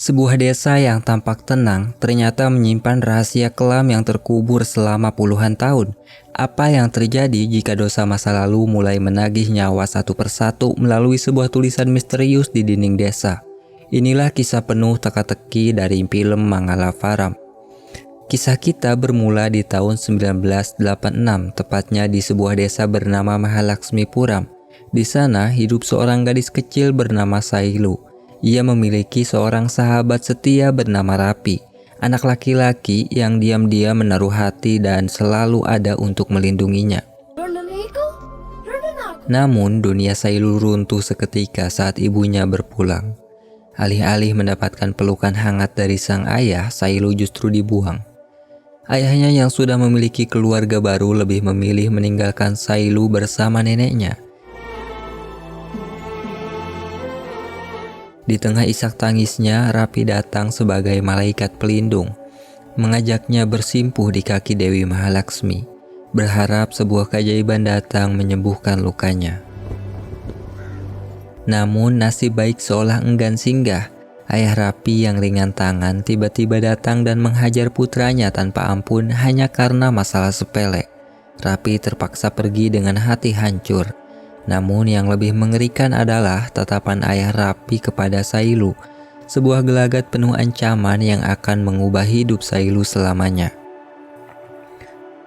Sebuah desa yang tampak tenang ternyata menyimpan rahasia kelam yang terkubur selama puluhan tahun. Apa yang terjadi jika dosa masa lalu mulai menagih nyawa satu persatu melalui sebuah tulisan misterius di dinding desa? Inilah kisah penuh teka-teki dari film Mangalawaram. Kisah kita bermula di tahun 1986, tepatnya di sebuah desa bernama Mahalaxmipuram. Di sana hidup seorang gadis kecil bernama Sailu. Ia memiliki seorang sahabat setia bernama Rapi, anak laki-laki yang diam-diam menaruh hati dan selalu ada untuk melindunginya. Namun dunia Sailu runtuh seketika saat ibunya berpulang. Alih-alih mendapatkan pelukan hangat dari sang ayah, Sailu justru dibuang. Ayahnya yang sudah memiliki keluarga baru lebih memilih meninggalkan Sailu bersama neneknya. Di tengah isak tangisnya, Rapi datang sebagai malaikat pelindung, mengajaknya bersimpuh di kaki Dewi Mahalaxmi, berharap sebuah keajaiban datang menyembuhkan lukanya. Namun nasib baik seolah enggan singgah. Ayah Rapi yang ringan tangan tiba-tiba datang dan menghajar putranya tanpa ampun hanya karena masalah sepele. Rapi terpaksa pergi dengan hati hancur. Namun yang lebih mengerikan adalah tatapan ayah Rapi kepada Sailu, sebuah gelagat penuh ancaman yang akan mengubah hidup Sailu selamanya.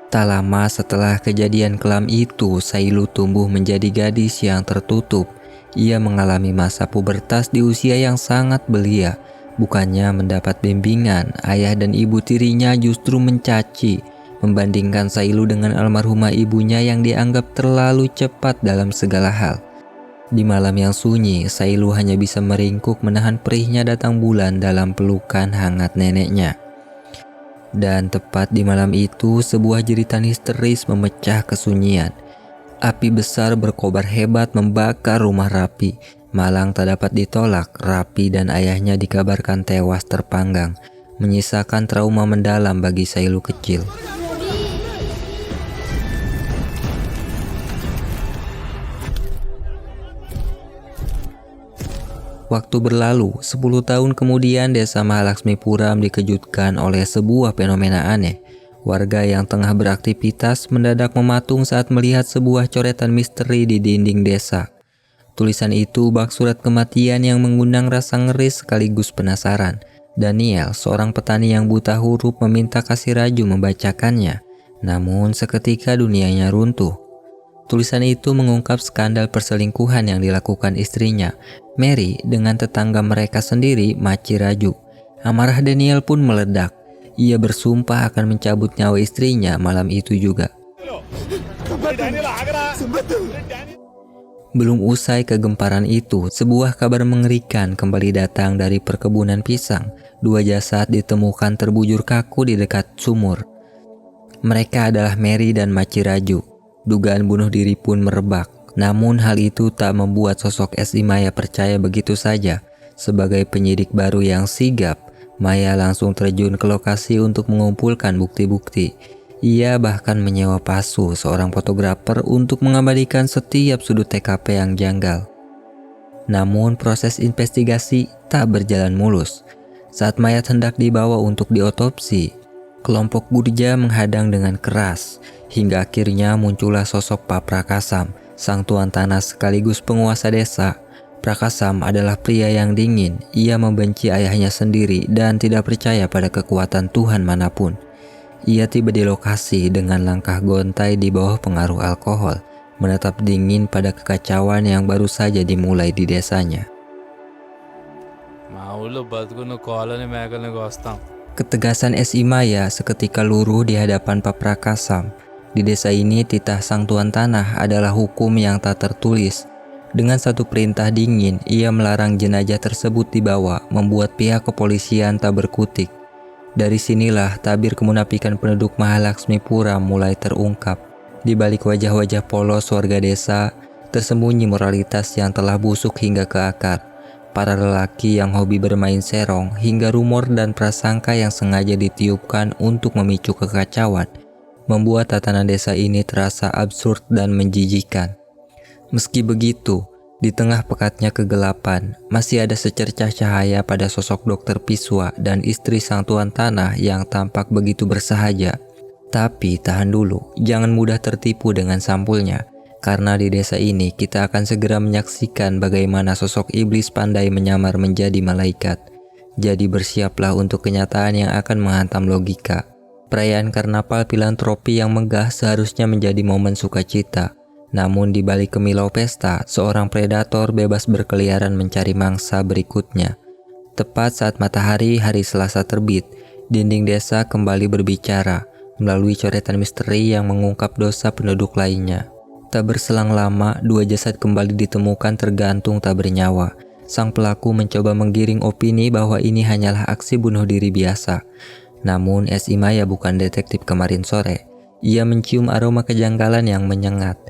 Tak lama setelah kejadian kelam itu, Sailu tumbuh menjadi gadis yang tertutup. Ia mengalami masa pubertas di usia yang sangat belia. Bukannya mendapat bimbingan, ayah dan ibu tirinya justru mencaci, membandingkan Sailu dengan almarhumah ibunya yang dianggap terlalu cepat dalam segala hal. Di malam yang sunyi, Sailu hanya bisa meringkuk menahan perihnya datang bulan dalam pelukan hangat neneknya. Dan tepat di malam itu, sebuah jeritan histeris memecah kesunyian. Api besar berkobar hebat membakar rumah Rapi. Malang tak dapat ditolak, Rapi dan ayahnya dikabarkan tewas terpanggang, menyisakan trauma mendalam bagi Sailu kecil. Waktu berlalu, 10 tahun kemudian desa Mahalaxmipuram dikejutkan oleh sebuah fenomena aneh. Warga yang tengah beraktivitas mendadak mematung saat melihat sebuah coretan misteri di dinding desa. Tulisan itu bak surat kematian yang mengundang rasa ngeri sekaligus penasaran. Daniel, seorang petani yang buta huruf, meminta Kasih Raju membacakannya. Namun seketika dunianya runtuh. Tulisan itu mengungkap skandal perselingkuhan yang dilakukan istrinya, Mary, dengan tetangga mereka sendiri, Maci Raju. Amarah Daniel pun meledak. Ia bersumpah akan mencabut nyawa istrinya malam itu juga. Belum usai kegemparan itu, sebuah kabar mengerikan kembali datang dari perkebunan pisang. 2 jasad ditemukan terbujur kaku di dekat sumur. Mereka adalah Mary dan Maci Raju. Dugaan bunuh diri pun merebak. Namun hal itu tak membuat sosok S.I. Maya percaya begitu saja. Sebagai penyidik baru yang sigap, Maya langsung terjun ke lokasi untuk mengumpulkan bukti-bukti. Ia bahkan menyewa Pasu, seorang fotografer, untuk mengabadikan setiap sudut TKP yang janggal. Namun proses investigasi tak berjalan mulus. Saat mayat hendak dibawa untuk diotopsi, kelompok Gurja menghadang dengan keras. Hingga akhirnya muncullah sosok Pak Prakasam, sang tuan tanah sekaligus penguasa desa. Prakasam adalah pria yang dingin. Ia membenci ayahnya sendiri dan tidak percaya pada kekuatan Tuhan manapun. Ia tiba di lokasi dengan langkah gontai di bawah pengaruh alkohol, menatap dingin pada kekacauan yang baru saja dimulai di desanya. Ketegasan S.I. Maya seketika luruh di hadapan Pak Prakasam. Di desa ini titah sang tuan tanah adalah hukum yang tak tertulis. Dengan satu perintah dingin, ia melarang jenazah tersebut dibawa, membuat pihak kepolisian tak berkutik. Dari sinilah tabir kemunafikan penduduk Mahalaxmipuram mulai terungkap. Di balik wajah-wajah polos warga desa, tersembunyi moralitas yang telah busuk hingga ke akar. Para lelaki yang hobi bermain serong, hingga rumor dan prasangka yang sengaja ditiupkan untuk memicu kekacauan, membuat tatanan desa ini terasa absurd dan menjijikan. Meski begitu, Di tengah pekatnya kegelapan, masih ada secercah cahaya pada sosok Dokter Piswa dan istri sang tuan tanah yang tampak begitu bersahaja. Tapi tahan dulu, jangan mudah tertipu dengan sampulnya, karena di desa ini kita akan segera menyaksikan bagaimana sosok iblis pandai menyamar menjadi malaikat. Jadi bersiaplah untuk kenyataan yang akan menghantam logika. Perayaan karnaval filantropi yang megah seharusnya menjadi momen sukacita. Namun di balik kemilau pesta, seorang predator bebas berkeliaran mencari mangsa berikutnya. Tepat saat matahari hari Selasa terbit, dinding desa kembali berbicara melalui coretan misteri yang mengungkap dosa penduduk lainnya. Tak berselang lama, dua jasad kembali ditemukan tergantung tak bernyawa. Sang pelaku mencoba menggiring opini bahwa ini hanyalah aksi bunuh diri biasa. Namun S. Imaya bukan detektif kemarin sore. Ia mencium aroma kejanggalan yang menyengat.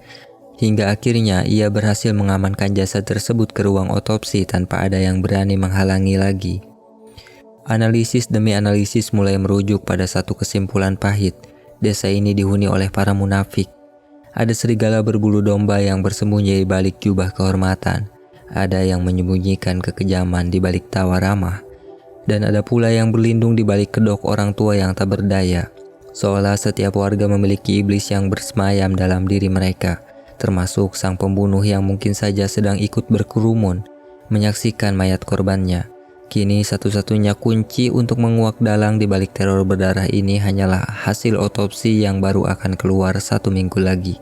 Hingga akhirnya ia berhasil mengamankan jasad tersebut ke ruang otopsi tanpa ada yang berani menghalangi lagi. Analisis demi analisis mulai merujuk pada satu kesimpulan pahit. Desa ini dihuni oleh para munafik. Ada serigala berbulu domba yang bersembunyi di balik jubah kehormatan. Ada yang menyembunyikan kekejaman di balik tawa ramah. Dan ada pula yang berlindung di balik kedok orang tua yang tak berdaya. Seolah setiap warga memiliki iblis yang bersemayam dalam diri mereka. Termasuk sang pembunuh yang mungkin saja sedang ikut berkerumun menyaksikan mayat korbannya. Kini satu-satunya kunci untuk menguak dalang di balik teror berdarah ini hanyalah hasil otopsi yang baru akan keluar 1 minggu lagi.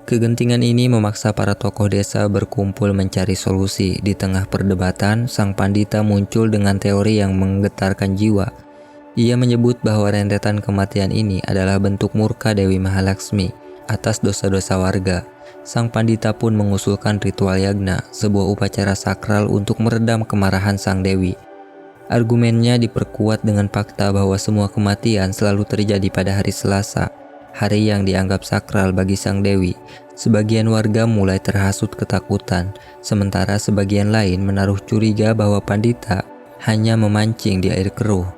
Kegentingan ini memaksa para tokoh desa berkumpul mencari solusi. Di tengah perdebatan, sang pandita muncul dengan teori yang menggetarkan jiwa. Ia menyebut bahwa rentetan kematian ini adalah bentuk murka Dewi Mahalaksmi atas dosa-dosa warga. Sang pandita pun mengusulkan ritual yagna, sebuah upacara sakral untuk meredam kemarahan sang dewi. Argumennya diperkuat dengan fakta bahwa semua kematian selalu terjadi pada hari Selasa, hari yang dianggap sakral bagi sang dewi. Sebagian warga mulai terhasut ketakutan, sementara sebagian lain menaruh curiga bahwa pandita hanya memancing di air keruh.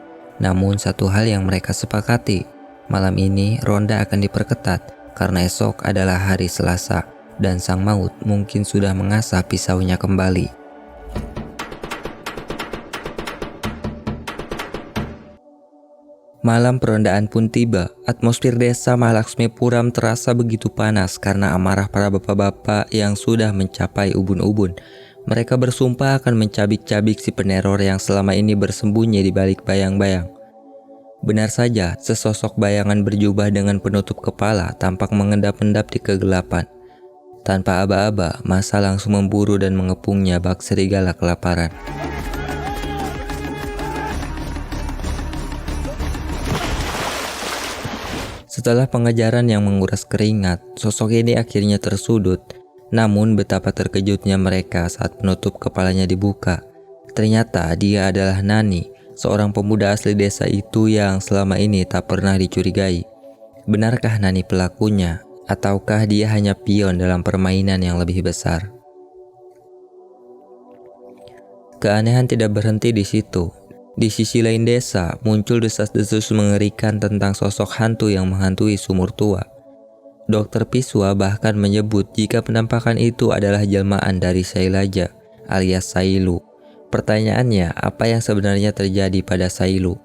Namun satu hal yang mereka sepakati, malam ini ronda akan diperketat. Karena esok adalah hari Selasa dan sang maut mungkin sudah mengasah pisaunya kembali. Malam perondaan pun tiba. Atmosfer desa Mahalaksmi Puram terasa begitu panas karena amarah para bapak-bapak yang sudah mencapai ubun-ubun. Mereka bersumpah akan mencabik-cabik si peneror yang selama ini bersembunyi di balik bayang-bayang. Benar saja, sesosok bayangan berjubah dengan penutup kepala tampak mengendap-endap di kegelapan. Tanpa aba-aba, masa langsung memburu dan mengepungnya bak serigala kelaparan. Setelah pengejaran yang menguras keringat, sosok ini akhirnya tersudut. Namun betapa terkejutnya mereka saat penutup kepalanya dibuka. Ternyata dia adalah Nani, seorang pemuda asli desa itu yang selama ini tak pernah dicurigai. Benarkah Nani pelakunya, ataukah dia hanya pion dalam permainan yang lebih besar? Keanehan tidak berhenti di situ. Di sisi lain desa, muncul desas-desus mengerikan tentang sosok hantu yang menghantui sumur tua. Dokter Piswa bahkan menyebut jika penampakan itu adalah jelmaan dari Sailaja alias Sailu. Pertanyaannya, apa yang sebenarnya terjadi pada Sailu?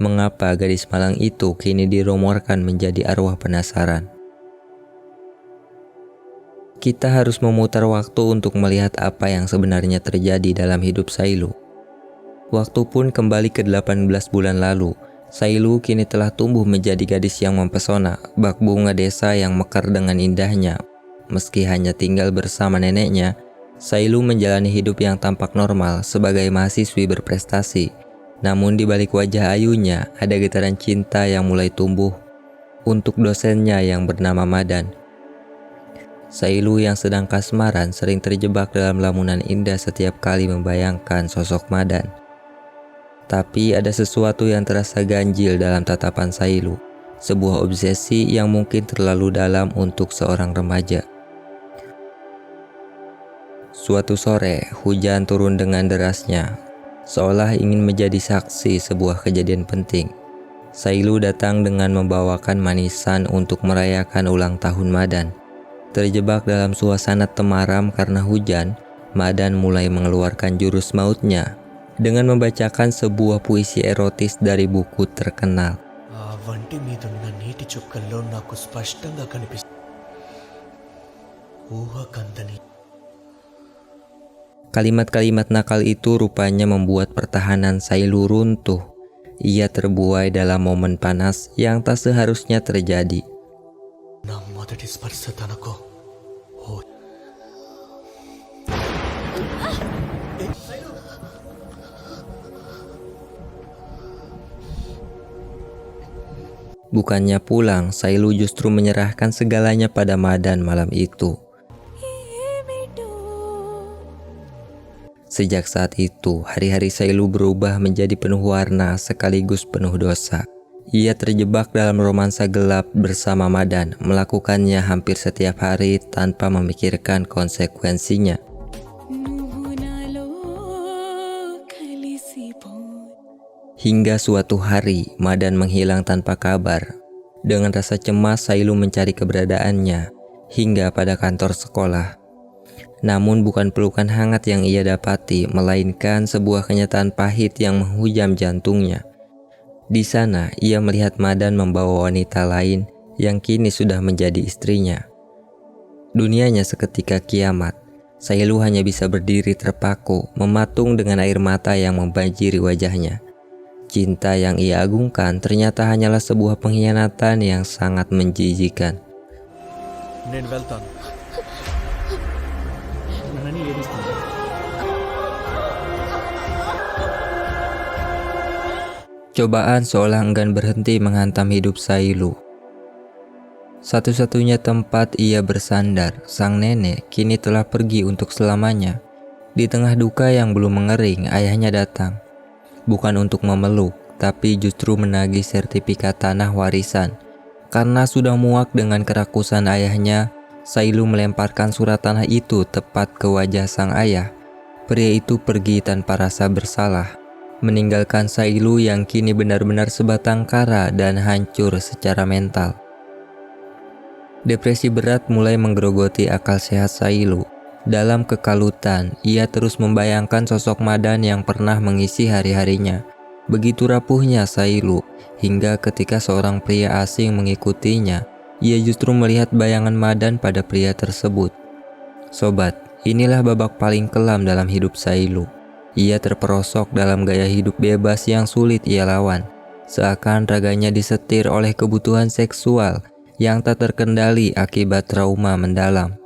Mengapa gadis malang itu kini dirumorkan menjadi arwah penasaran? Kita harus memutar waktu untuk melihat apa yang sebenarnya terjadi dalam hidup Sailu. Waktu pun kembali ke 18 bulan lalu. Sailu kini telah tumbuh menjadi gadis yang mempesona, bak bunga desa yang mekar dengan indahnya. Meski hanya tinggal bersama neneknya, Sailu menjalani hidup yang tampak normal sebagai mahasiswi berprestasi. Namun di balik wajah ayunya ada getaran cinta yang mulai tumbuh untuk dosennya yang bernama Madan. Sailu yang sedang kasmaran sering terjebak dalam lamunan indah setiap kali membayangkan sosok Madan. Tapi ada sesuatu yang terasa ganjil dalam tatapan Sailu, sebuah obsesi yang mungkin terlalu dalam untuk seorang remaja. Suatu sore, hujan turun dengan derasnya, seolah ingin menjadi saksi sebuah kejadian penting. Sailu datang dengan membawakan manisan untuk merayakan ulang tahun Madan. Terjebak dalam suasana temaram karena hujan, Madan mulai mengeluarkan jurus mautnya dengan membacakan sebuah puisi erotis dari buku terkenal. ఆ వంటి మీదున్న నీటి చుక్కల్లో నాకు స్పష్టంగా కనిపిస్తుంది ఊహకందని. Kalimat-kalimat nakal itu rupanya membuat pertahanan Sailu runtuh. Ia terbuai dalam momen panas yang tak seharusnya terjadi. నా మొదటి స్పర్శ తనకు Bukannya pulang, Sailu justru menyerahkan segalanya pada Madan malam itu. Sejak saat itu, hari-hari Sailu berubah menjadi penuh warna sekaligus penuh dosa. Ia terjebak dalam romansa gelap bersama Madan, melakukannya hampir setiap hari tanpa memikirkan konsekuensinya. Hingga suatu hari, Madan menghilang tanpa kabar. Dengan rasa cemas, Sailu mencari keberadaannya hingga pada kantor sekolah. Namun bukan pelukan hangat yang ia dapati, melainkan sebuah kenyataan pahit yang menghujam jantungnya. Di sana, ia melihat Madan membawa wanita lain yang kini sudah menjadi istrinya. Dunianya seketika kiamat. Sailu hanya bisa berdiri terpaku, mematung dengan air mata yang membanjiri wajahnya. Cinta yang ia agungkan ternyata hanyalah sebuah pengkhianatan yang sangat menjijikan. నేను వెళ్తాను. నన్నని ఏడుస్తాను. Cobaan seolah enggan berhenti menghantam hidup Sailu. Satu-satunya tempat ia bersandar, sang nenek, kini telah pergi untuk selamanya. Di tengah duka yang belum mengering, ayahnya datang. Bukan untuk memeluk, tapi justru menagih sertifikat tanah warisan. Karena sudah muak dengan kerakusan ayahnya, Sailu melemparkan surat tanah itu tepat ke wajah sang ayah. Pria itu pergi tanpa rasa bersalah, meninggalkan Sailu yang kini benar-benar sebatang kara dan hancur secara mental. Depresi berat mulai menggerogoti akal sehat Sailu. Dalam kekalutan, ia terus membayangkan sosok Madan yang pernah mengisi hari-harinya. Begitu rapuhnya Sailu, hingga ketika seorang pria asing mengikutinya, ia justru melihat bayangan Madan pada pria tersebut. Sobat, inilah babak paling kelam dalam hidup Sailu. Ia terperosok dalam gaya hidup bebas yang sulit ia lawan. Seakan raganya disetir oleh kebutuhan seksual yang tak terkendali akibat trauma mendalam.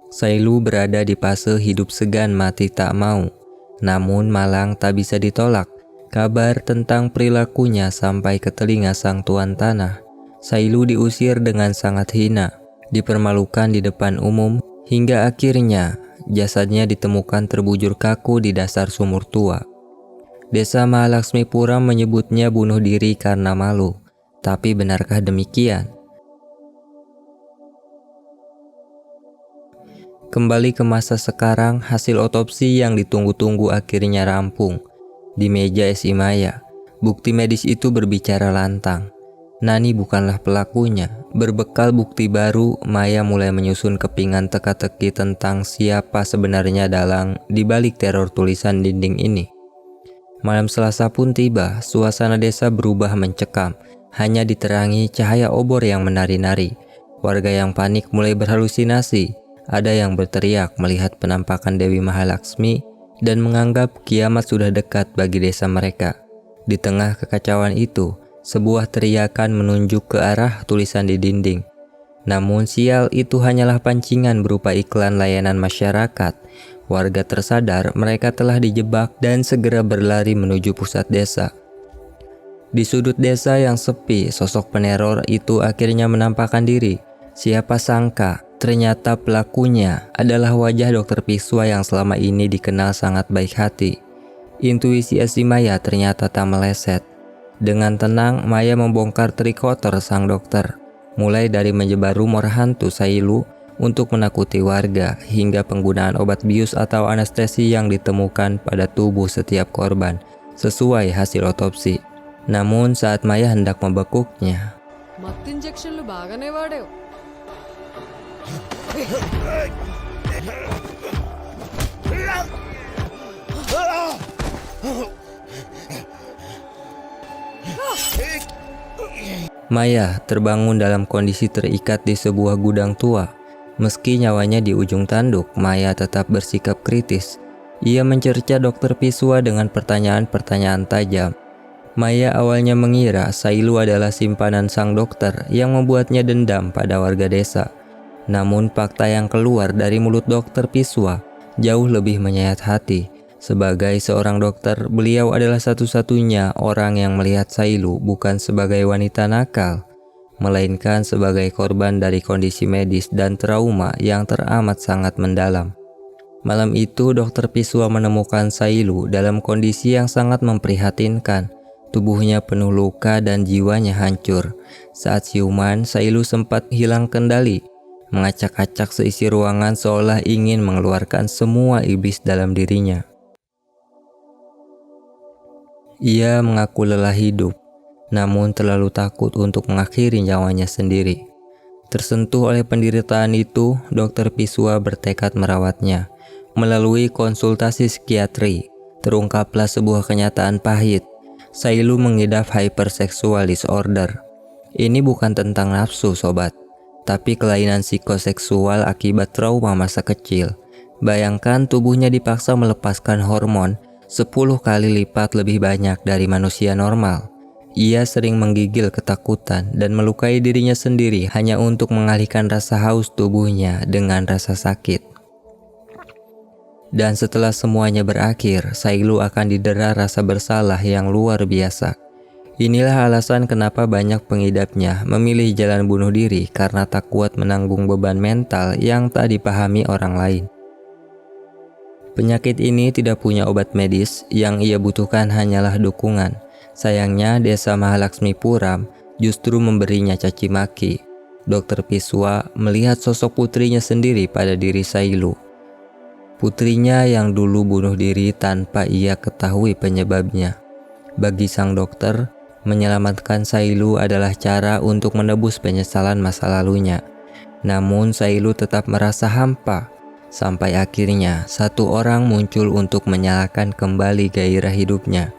Sailu berada di fase hidup segan mati tak mau. Namun malang tak bisa ditolak. Kabar tentang perilakunya sampai ke telinga sang tuan tanah. Sailu diusir dengan sangat hina, dipermalukan di depan umum, hingga akhirnya jasadnya ditemukan terbujur kaku di dasar sumur tua. Desa Mahalaksmipuram menyebutnya bunuh diri karena malu. Tapi benarkah demikian? Kembali ke masa sekarang, hasil otopsi yang ditunggu-tunggu akhirnya rampung. Di meja Esi Maya, bukti medis itu berbicara lantang. Nani bukanlah pelakunya. Berbekal bukti baru, Maya mulai menyusun kepingan teka-teki tentang siapa sebenarnya dalang di balik teror tulisan dinding ini. Malam Selasa pun tiba, suasana desa berubah mencekam. Hanya diterangi cahaya obor yang menari-nari. Warga yang panik mulai berhalusinasi. Ada yang berteriak melihat penampakan Dewi Mahalaksmi dan menganggap kiamat sudah dekat bagi desa mereka. Di tengah kekacauan itu, sebuah teriakan menunjuk ke arah tulisan di dinding. Namun sial, itu hanyalah pancingan berupa iklan layanan masyarakat. Warga tersadar mereka telah dijebak dan segera berlari menuju pusat desa. Di sudut desa yang sepi, sosok peneror itu akhirnya menampakkan diri. Siapa sangka, ternyata pelakunya adalah wajah Dokter Piswa yang selama ini dikenal sangat baik hati. Intuisi Esi Maya ternyata tak meleset. Dengan tenang, Maya membongkar trik kotor sang dokter. Mulai dari menyebar rumor hantu Sailu untuk menakuti warga, hingga penggunaan obat bius atau anestesi yang ditemukan pada tubuh setiap korban, sesuai hasil otopsi. Namun saat Maya hendak membekuknya, Maya terbangun dalam kondisi terikat di sebuah gudang tua. Meski nyawanya di ujung tanduk, Maya tetap bersikap kritis. Ia mencerca Dr. Pisua dengan pertanyaan-pertanyaan tajam. Maya awalnya mengira Sailu adalah simpanan sang dokter yang membuatnya dendam pada warga desa. Namun fakta yang keluar dari mulut Dr. Pisua jauh lebih menyayat hati. Sebagai seorang dokter, beliau adalah satu-satunya orang yang melihat Sailu bukan sebagai wanita nakal, melainkan sebagai korban dari kondisi medis dan trauma yang teramat sangat mendalam. Malam itu, Dr. Pisua menemukan Sailu dalam kondisi yang sangat memprihatinkan. Tubuhnya penuh luka dan jiwanya hancur. Saat siuman, Sailu sempat hilang kendali, mengacak-acak seisi ruangan seolah ingin mengeluarkan semua iblis dalam dirinya. Ia mengaku lelah hidup, namun terlalu takut untuk mengakhiri nyawanya sendiri. Tersentuh oleh penderitaan itu, Dr. Pisua bertekad merawatnya. Melalui konsultasi psikiatri, terungkaplah sebuah kenyataan pahit. Sailu mengidap hypersexual disorder. Ini bukan tentang nafsu, sobat, tapi kelainan psikoseksual akibat trauma masa kecil. Bayangkan tubuhnya dipaksa melepaskan hormon 10 kali lipat lebih banyak dari manusia normal. Ia sering menggigil ketakutan dan melukai dirinya sendiri hanya untuk mengalihkan rasa haus tubuhnya dengan rasa sakit. Dan setelah semuanya berakhir, Sailu akan didera rasa bersalah yang luar biasa. Inilah alasan kenapa banyak pengidapnya memilih jalan bunuh diri karena tak kuat menanggung beban mental yang tak dipahami orang lain. Penyakit ini tidak punya obat medis, yang ia butuhkan hanyalah dukungan. Sayangnya desa Mahalaksmipuram justru memberinya caci maki. Dr. Pisua melihat sosok putrinya sendiri pada diri Sailu. Putrinya yang dulu bunuh diri tanpa ia ketahui penyebabnya. Bagi sang dokter, menyelamatkan Sailu adalah cara untuk menebus penyesalan masa lalunya. Namun Sailu tetap merasa hampa. Sampai akhirnya satu orang muncul untuk menyalakan kembali gairah hidupnya.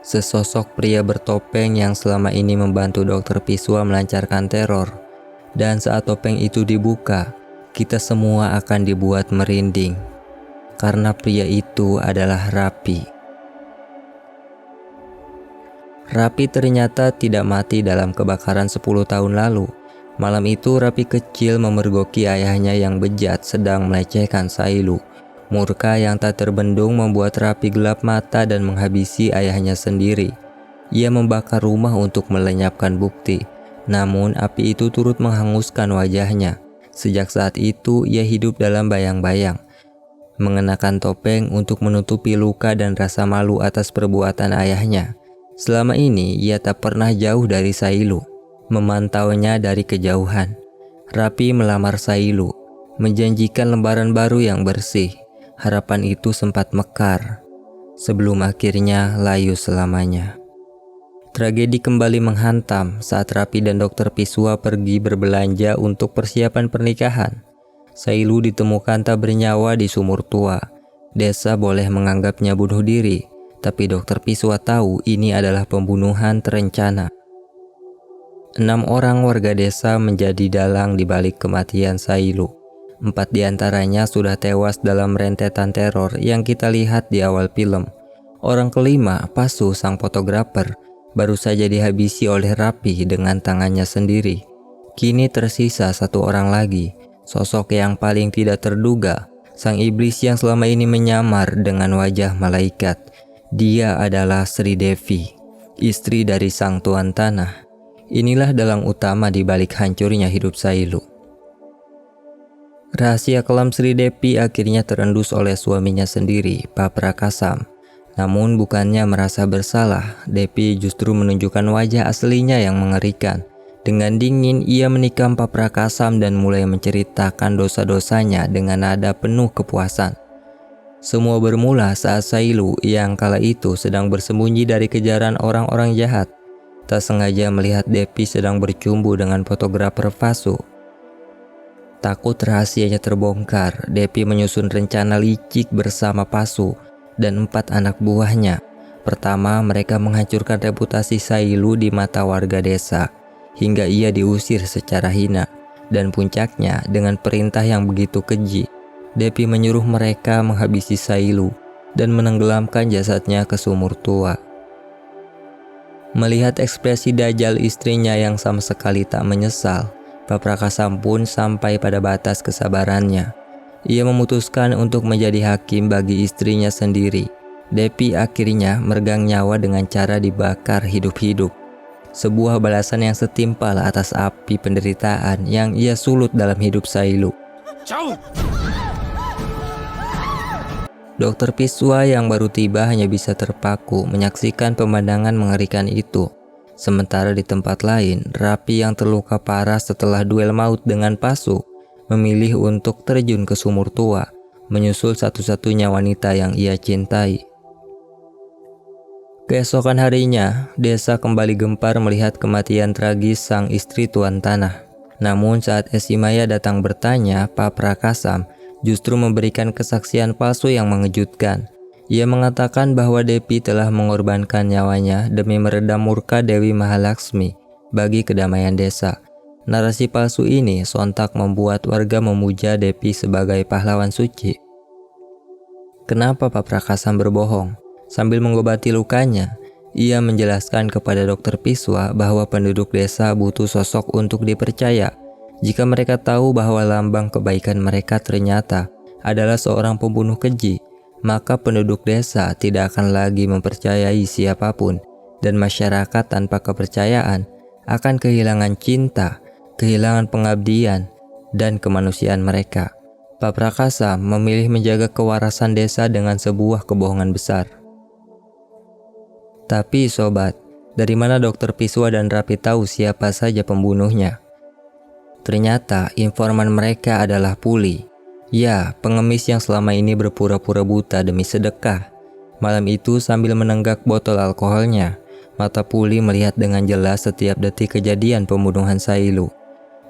Sesosok pria bertopeng yang selama ini membantu Dr. Pisua melancarkan teror. Dan saat topeng itu dibuka, kita semua akan dibuat merinding. Karena pria itu adalah Rapi. Rapi ternyata tidak mati dalam kebakaran 10 tahun lalu. Malam itu Rapi kecil memergoki ayahnya yang bejat sedang melecehkan Sailu. Murka yang tak terbendung membuat Rapi gelap mata dan menghabisi ayahnya sendiri. Ia membakar rumah untuk melenyapkan bukti. Namun api itu turut menghanguskan wajahnya. Sejak saat itu ia hidup dalam bayang-bayang, mengenakan topeng untuk menutupi luka dan rasa malu atas perbuatan ayahnya. Selama ini ia tak pernah jauh dari Sailu, memantaunya dari kejauhan. Rapi melamar Sailu, menjanjikan lembaran baru yang bersih. Harapan itu sempat mekar, sebelum akhirnya layu selamanya. Tragedi kembali menghantam saat Rapi dan Dr. Pisua pergi berbelanja untuk persiapan pernikahan. Sailu ditemukan tak bernyawa di sumur tua. Desa boleh menganggapnya bunuh diri, tapi Dr. Pisua tahu ini adalah pembunuhan terencana. 6 orang warga desa menjadi dalang di balik kematian Sailu. 4 diantaranya sudah tewas dalam rentetan teror yang kita lihat di awal film. Orang kelima, Pasu sang fotografer, baru saja dihabisi oleh Rapi dengan tangannya sendiri. Kini tersisa 1 orang lagi, sosok yang paling tidak terduga, sang iblis yang selama ini menyamar dengan wajah malaikat. Dia adalah Sri Devi, istri dari sang tuan tanah. Inilah dalang utama di balik hancurnya hidup Sailu. Rahasia kelam Sri Devi akhirnya terendus oleh suaminya sendiri, Pak Prakasam. Namun bukannya merasa bersalah, Devi justru menunjukkan wajah aslinya yang mengerikan. Dengan dingin ia menikam Pak Prakasam dan mulai menceritakan dosa-dosanya dengan nada penuh kepuasan. Semua bermula saat Sailu yang kala itu sedang bersembunyi dari kejaran orang-orang jahat. Tak sengaja melihat Devi sedang bercumbu dengan fotografer Pasu. Takut rahasianya terbongkar, Depi menyusun rencana licik bersama Pasu dan 4 anak buahnya. Pertama, mereka menghancurkan reputasi Sailu di mata warga desa, hingga ia diusir secara hina. Dan puncaknya, dengan perintah yang begitu keji, Depi menyuruh mereka menghabisi Sailu dan menenggelamkan jasadnya ke sumur tua. Melihat ekspresi dajal istrinya yang sama sekali tak menyesal, Pak Prakasam pun sampai pada batas kesabarannya. Ia memutuskan untuk menjadi hakim bagi istrinya sendiri. Depi akhirnya meregang nyawa dengan cara dibakar hidup-hidup. Sebuah balasan yang setimpal atas api penderitaan yang ia sulut dalam hidup Sailu. Dokter Piswa yang baru tiba hanya bisa terpaku menyaksikan pemandangan mengerikan itu. Sementara di tempat lain, Rapi yang terluka parah setelah duel maut dengan Pasu memilih untuk terjun ke sumur tua, menyusul satu-satunya wanita yang ia cintai. Keesokan harinya, desa kembali gempar melihat kematian tragis sang istri tuan tanah. Namun saat Esimaya datang bertanya, Pak Prakasam justru memberikan kesaksian palsu yang mengejutkan. Ia mengatakan bahwa Depi telah mengorbankan nyawanya demi meredam murka Dewi Mahalaksmi bagi kedamaian desa. Narasi palsu ini sontak membuat warga memuja Depi sebagai pahlawan suci. Kenapa Pak Prakasam berbohong? Sambil mengobati lukanya, ia menjelaskan kepada Dokter Piswa bahwa penduduk desa butuh sosok untuk dipercaya. Jika mereka tahu bahwa lambang kebaikan mereka ternyata adalah seorang pembunuh keji, maka penduduk desa tidak akan lagi mempercayai siapapun, dan masyarakat tanpa kepercayaan akan kehilangan cinta, kehilangan pengabdian, dan kemanusiaan mereka. Pak Prakasa memilih menjaga kewarasan desa dengan sebuah kebohongan besar. Tapi sobat, dari mana Dokter Piswa dan Rapi tahu siapa saja pembunuhnya? Ternyata informan mereka adalah Puli. Ya, pengemis yang selama ini berpura-pura buta demi sedekah. Malam itu sambil menenggak botol alkoholnya, mata Puli melihat dengan jelas setiap detik kejadian pembunuhan Sailu.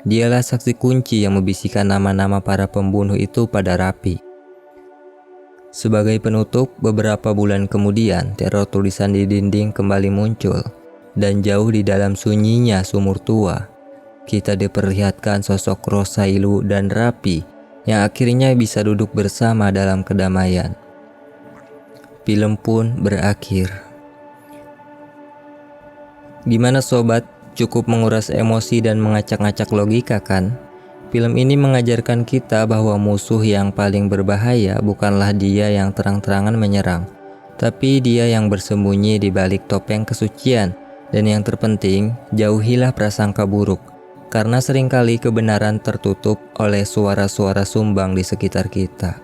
Dialah saksi kunci yang membisikkan nama-nama para pembunuh itu pada Rapi. Sebagai penutup, beberapa bulan kemudian teror tulisan di dinding kembali muncul. Dan jauh di dalam sunyinya sumur tua, kita diperlihatkan sosok roh Sailu dan Rapi yang akhirnya bisa duduk bersama dalam kedamaian. Film pun berakhir. Gimana sobat? Cukup menguras emosi dan mengacak-ngacak logika kan? Film ini mengajarkan kita bahwa musuh yang paling berbahaya bukanlah dia yang terang-terangan menyerang, tapi dia yang bersembunyi di balik topeng kesucian. Dan yang terpenting, jauhilah prasangka buruk, karena seringkali kebenaran tertutup oleh suara-suara sumbang di sekitar kita.